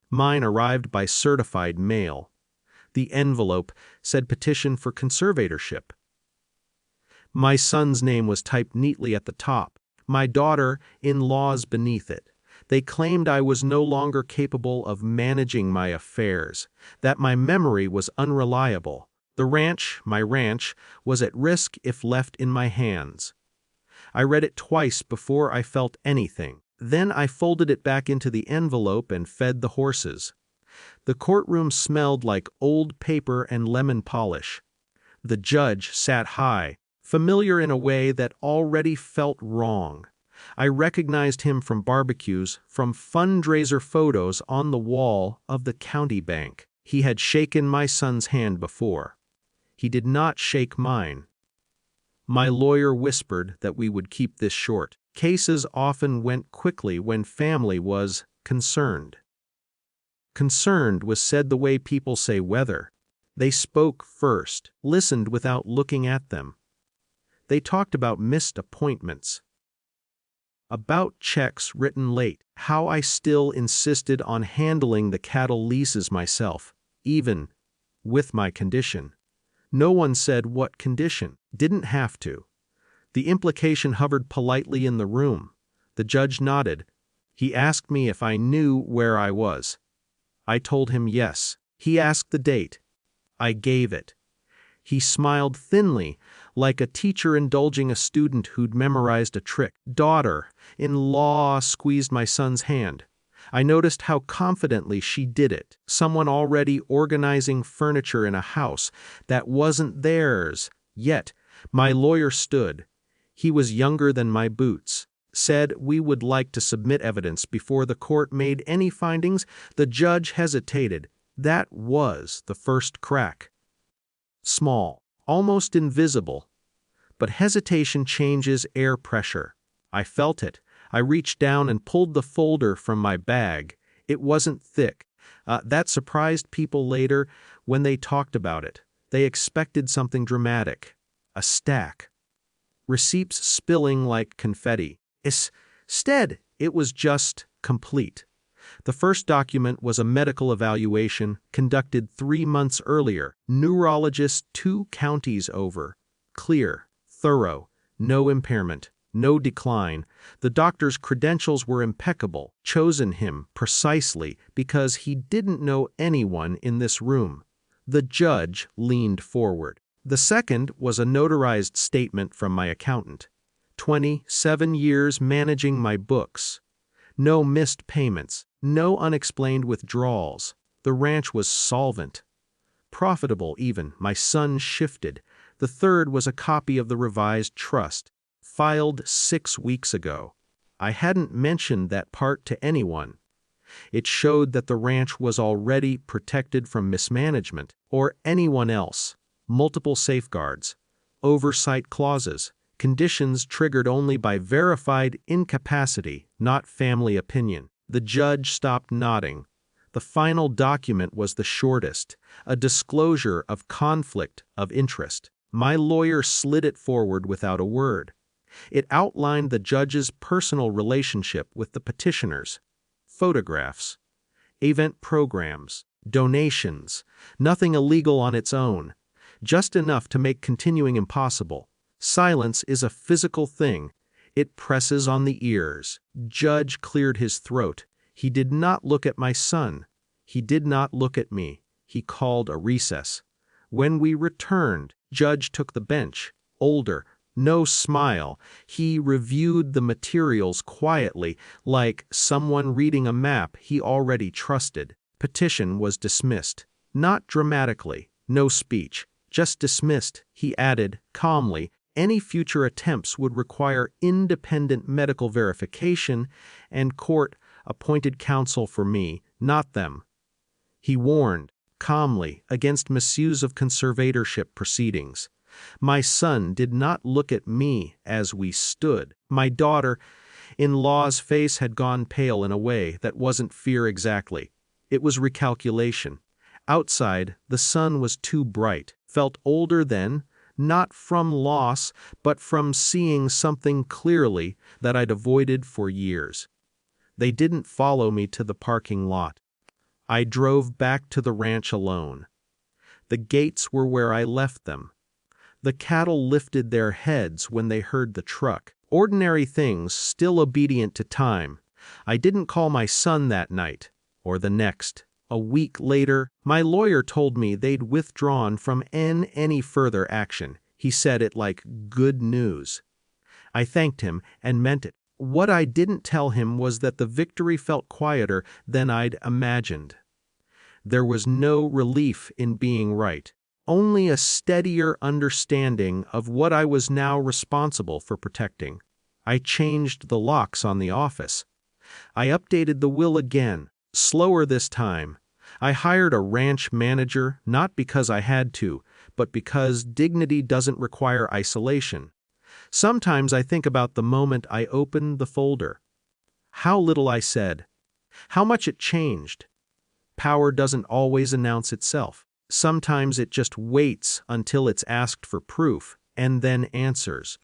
Mine arrived by certified mail. The envelope said petition for conservatorship. My son's name was typed neatly at the top, my daughter-in-law's beneath it. They claimed I was no longer capable of managing my affairs, that my memory was unreliable. My ranch, was at risk if left in my hands. I read it twice before I felt anything. Then I folded it back into the envelope and fed the horses. The courtroom smelled like old paper and lemon polish. The judge sat high, familiar in a way that already felt wrong. I recognized him from barbecues, from fundraiser photos on the wall of the county bank. He had shaken my son's hand before. He did not shake mine. My lawyer whispered that we would keep this short. Cases often went quickly when family was concerned. Concerned was said the way people say weather. They spoke first, listened without looking at them. They talked about missed appointments, about checks written late, how I still insisted on handling the cattle leases myself, even with my condition. No one said what condition. Didn't have to. The implication hovered politely in the room. The judge nodded. He asked me if I knew where I was. I told him yes. He asked the date. I gave it. He smiled thinly, like a teacher indulging a student who'd memorized a trick. Daughter-in-law squeezed my son's hand. I noticed how confidently she did it. Someone already organizing furniture in a house that wasn't theirs. Yet, my lawyer stood. He was younger than my boots. Said we would like to submit evidence before the court made any findings. The judge hesitated. That was the first crack. Small, almost invisible. But hesitation changes air pressure. I felt it. I reached down and pulled the folder from my bag. It wasn't thick. That surprised people later when they talked about it. They expected something dramatic. A stack. Receipts spilling like confetti. Instead, it was just complete. The first document was a medical evaluation conducted 3 months earlier. Neurologist 2 counties over. Clear, thorough, no impairment, no decline. The doctor's credentials were impeccable. Chosen him precisely because he didn't know anyone in this room. The judge leaned forward. The second was a notarized statement from my accountant. 27 years managing my books. No missed payments, no unexplained withdrawals. The ranch was solvent. Profitable even. My son shifted. The third was a copy of the revised trust, filed 6 weeks ago. I hadn't mentioned that part to anyone. It showed that the ranch was already protected from mismanagement or anyone else. Multiple safeguards, oversight clauses, conditions triggered only by verified incapacity, not family opinion. The judge stopped nodding. The final document was the shortest, a disclosure of conflict of interest. My lawyer slid it forward without a word. It outlined the judge's personal relationship with the petitioners. Photographs, event programs, donations, nothing illegal on its own. Just enough to make continuing impossible. Silence is a physical thing. It presses on the ears. Judge cleared his throat. He did not look at my son. He did not look at me. He called a recess. When we returned, Judge took the bench. Older, no smile. He reviewed the materials quietly, like someone reading a map he already trusted. Petition was dismissed. Not dramatically. No speech. Just dismissed, he added, calmly. Any future attempts would require independent medical verification, and court appointed counsel for me, not them. He warned, calmly, against misuse of conservatorship proceedings. My son did not look at me as we stood. My daughter-in-law's face had gone pale in a way that wasn't fear exactly. It was recalculation. Outside, the sun was too bright. Felt older then, not from loss, but from seeing something clearly that I'd avoided for years. They didn't follow me to the parking lot. I drove back to the ranch alone. The gates were where I left them. The cattle lifted their heads when they heard the truck. Ordinary things, still obedient to time. I didn't call my son that night, or the next. A week later, my lawyer told me they'd withdrawn from any further action. He said it like good news. I thanked him and meant it. What I didn't tell him was that the victory felt quieter than I'd imagined. There was no relief in being right, only a steadier understanding of what I was now responsible for protecting. I changed the locks on the office. I updated the will again, slower this time. I hired a ranch manager, not because I had to, but because dignity doesn't require isolation. Sometimes I think about the moment I opened the folder. How little I said. How much it changed. Power doesn't always announce itself. Sometimes it just waits until it's asked for proof, and then answers.